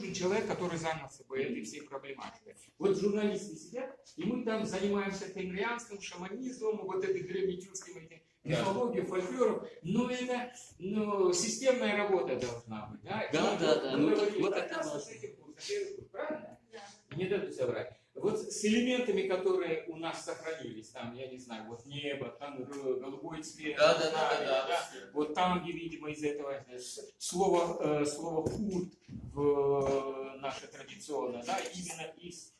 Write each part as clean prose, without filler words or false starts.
нужен человек, который занялся бы этой всей проблематикой. Вот журналисты сидят, и мы там занимаемся тенрианством, шаманизмом, вот этой древнетюркской мифологией, фольклором. Но это системная работа должна быть. Да. Ну, вот это правильно? Не дадут соврать. Вот с элементами, которые у нас сохранились, там, я не знаю, вот небо, там голубой цвет, вот там, где, видимо, из этого слово «хурт» в наше традиционное, да, именно из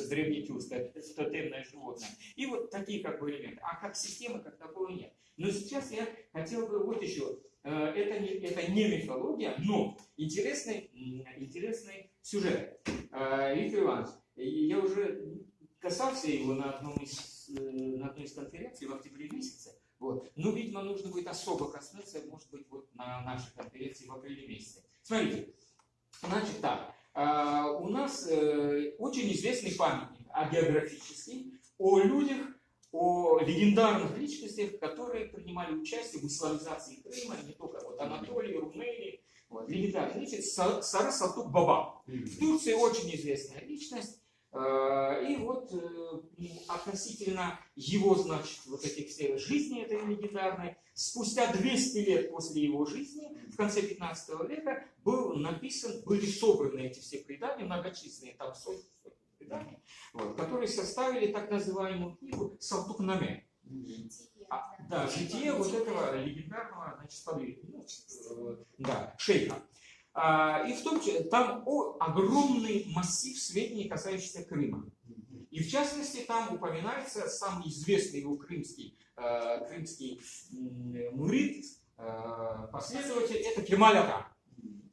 древнетюркского, это тотемное животное. И вот такие как бы элементы. А как системы, как такого нет. Но сейчас я хотел бы вот еще, это не мифология, но интересный сюжет. Виктор Иванович, я уже касался его на одной из конференций в октябре месяце. Вот. Но, видимо, нужно будет особо коснуться, может быть, вот на нашей конференции в апреле месяце. Смотрите, значит так, у нас очень известный памятник географический о людях, о легендарных личностях, которые принимали участие в исламизации Крыма, не только вот Анатолии, Румынии. Вот, легендарная личность Сара Салтук Баба. В Турции очень известная личность. И вот относительно его, значит, вот этих всех жизней этой легендарной, спустя 200 лет после его жизни, в конце 15 века, были собраны эти все предания, многочисленные, там сотни преданий, вот, которые составили так называемую книгу Салтукнаме. Да, житие вот этого легендарного, значит, шейха. И в том числе там огромный массив сведений, касающихся Крыма. И в частности там упоминается самый известный его крымский мурид, последователь, это Кемаль-Ага.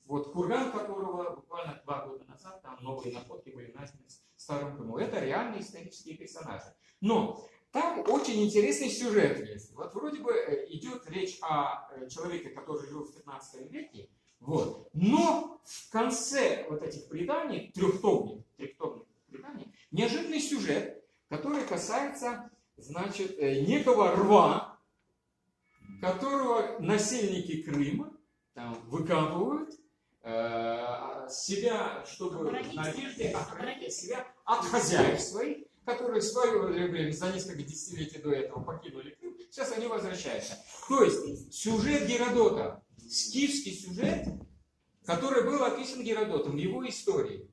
Вот курган которого буквально 2 года назад там новые находки были найдены в Старом Крыму. Это реальные исторические персонажи. Но там очень интересный сюжет есть. Вот вроде бы идет речь о человеке, который жил в 15 веке. Вот. Но в конце вот этих преданий, трехтомных преданий, неожиданный сюжет, который касается, значит, некого рва, которого насельники Крыма там выкапывают себя, чтобы в надежде охранить себя от хозяев своих, которые в свое время за несколько десятилетий до этого покинули Крым, сейчас они возвращаются. То есть сюжет Геродота, скифский сюжет, который был описан Геродотом в его истории.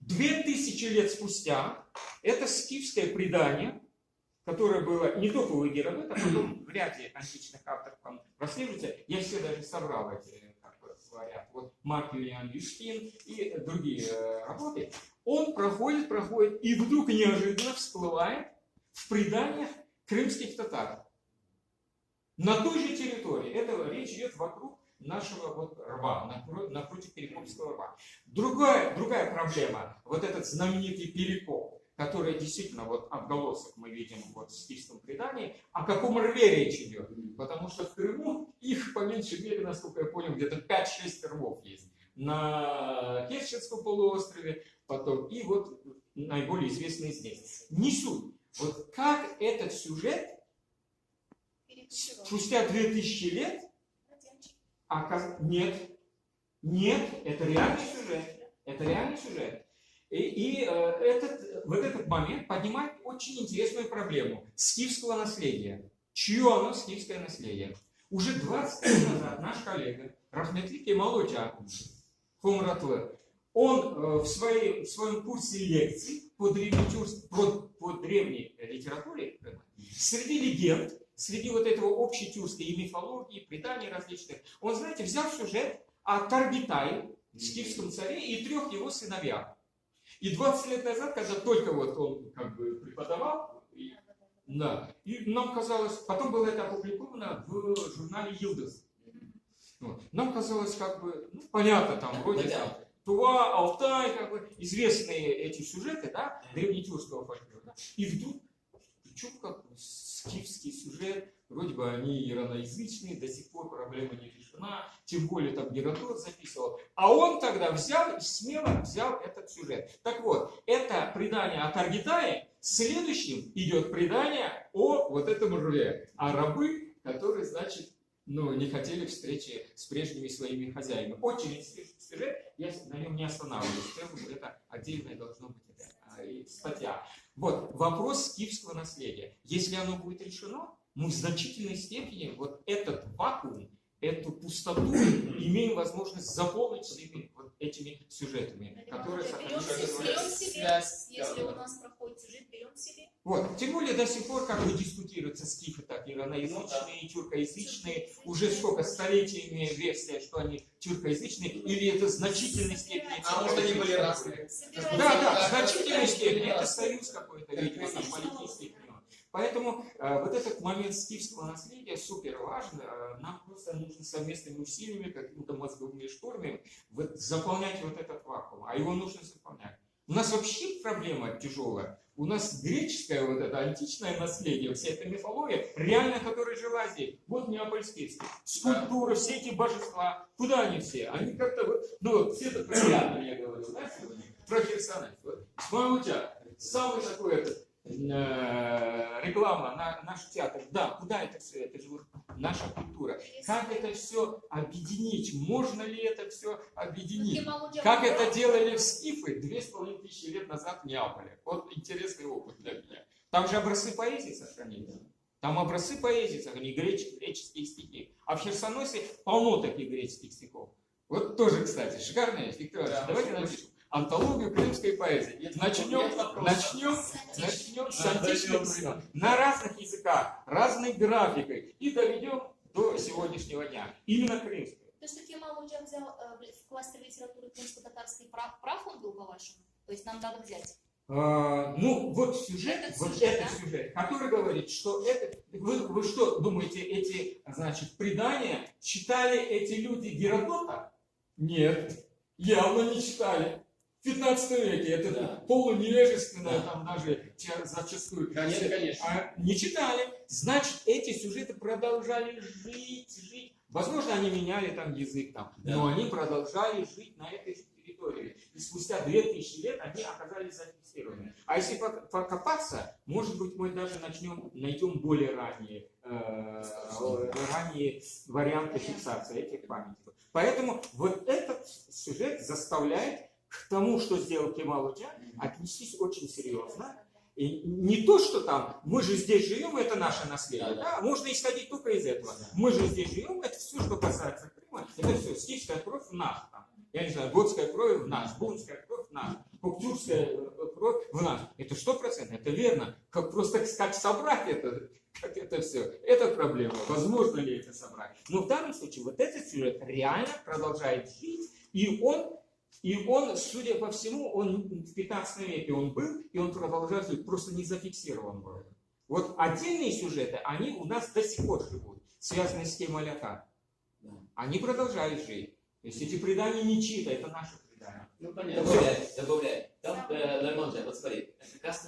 2000 лет спустя это скифское предание, которое было не только у Геродота, а потом вряд ли античных авторов там прослеживается. Я все даже собрал эти, как говорят, вот Марк Юлиан Юштин и другие работы. Он проходит, и вдруг неожиданно всплывает в преданиях крымских татар. На той же территории. Это речь идет вокруг нашего вот рва, напротив Перекопского рва. Другая проблема, вот этот знаменитый Перекоп, который действительно вот отголосок мы видим вот в скифском предании, о каком рве речь идет? Потому что в Крыму их по меньшей мере, насколько я понял, где-то 5-6 рвов есть. На Керченском полуострове, потом и вот наиболее известные здесь. Не суть. Вот как этот сюжет спустя 2000 лет нет, это реальный сюжет. Это реальный сюжет. И в этот момент поднимает очень интересную проблему скифского наследия. Чье оно скифское наследие? Уже 20 лет назад наш коллега Рахметли Кемалоча Хумратлы, он в своем курсе лекций по древней литературе, среди легенд, среди вот этого общей тюркской и мифологии, преданий различных, он, знаете, взял сюжет о Таргитае, скифском царе, и 3 его сыновьях. И 20 лет назад, когда только вот он как бы преподавал, и нам казалось, потом было это опубликовано в журнале «Йылдыз». Вот. Нам казалось, как бы, понятно, там, вроде там, Тува, Алтай, как бы, известные эти сюжеты, да, древнетюркского фольклора. Да? И вдруг, причем как скифский сюжет, вроде бы они ираноязычные, до сих пор проблема не решена, тем более там Геродот записывал. А он тогда смело взял этот сюжет. Так вот, это предание о Таргитае, следующим идет предание о вот этом рве, о рабы, который, значит, ну, не хотели встречи с прежними своими хозяевами. Очень интересный сюжет, я на нем не останавливаюсь. Это отдельное должно быть статья. Вот, вопрос скифского наследия. Если оно будет решено, мы в значительной степени вот этот вакуум, эту пустоту имеем возможность заполнить своими вот этими сюжетами, которые берем себе, если у нас проходит сюжет, берем себе. Вот, тем более до сих пор как бы дискутируются скифы, так ираноязычные, и тюркоязычные, уже сколько столетиями версия, что они тюркоязычные, или это в значительной степени. А может они были разные? Да, в значительной степени это союз какой-то, видимо, там политический. Поэтому вот этот момент скифского наследия супер важен. Нам просто нужно совместными усилиями, какими-то мозговыми штурмами вот, заполнять вот этот вакуум. А его нужно заполнять. У нас вообще проблема тяжелая. У нас греческое вот это античное наследие, вся эта мифология, реально, которая жила здесь. Вот неапольские скульптуры, все эти божества. Куда они все? Они как-то вот, ну, все это приятно, я говорю, да, сегодня? Про Херсонес. Вот. Смаутя, самый такой этот, реклама на наш театр. Да, куда это все? Это же вот наша культура. Как это все объединить? Можно ли это все объединить? Как это делали в скифы 2500 лет назад в Неаполе? Вот интересный опыт для меня. Там же образцы поэзии сохранились. Там образцы поэзии сохранились, греческие стихи. А в Херсоносе полно таких греческих стихов. Вот тоже, кстати, шикарная вещь. Виктор Иванович, давайте напишем антологию крымской поэзии. Начнем с античных времен. На разных языках, разной графикой. И доведем до сегодняшнего дня. Именно крымской. То, что Кемал-Оджа взял в кластере литературы крымско-татарской прав, он был, по-вашему? То есть нам надо взять? Ну, вот сюжет, этот сюжет, который говорит, что это... Вы что думаете, эти, значит, предания читали эти люди Геродота? Нет, явно не читали. В 15 веке это полуневежественное, там даже зачастую. Конечно. Не читали. Значит, эти сюжеты продолжали жить. Возможно, они меняли там язык, но они продолжали жить на этой территории. И спустя 2000 лет они оказались зафиксированы. А если покопаться, может быть, мы даже найдем более ранние варианты фиксации этих памятников. Поэтому вот этот сюжет заставляет к тому, что сделал Кемал-Оджа, отнестись очень серьезно. И не то, что там, мы же здесь живем, это наше наследие. Да? Можно исходить только из этого. Мы же здесь живем, это все, что касается Крыма, это все, скифская кровь в нас. Там. Я не знаю, готская кровь в нас, бунская кровь в нас, коктюрская кровь в нас. Это 100%, это верно. Просто как собрать это, как это все, это проблема. Возможно ли это собрать? Но в данном случае вот этот сюжет реально продолжает жить, и он, судя по всему, он в 15 веке он был, и он продолжает жить, просто не зафиксирован был. Вот отдельные сюжеты, они у нас до сих пор живут, связанные с темой Аляка. Они продолжают жить. То есть эти предания не чьи-то, это наши предания. Ну, понятно. Добавляй. Там, Норман, вот смотри, как раз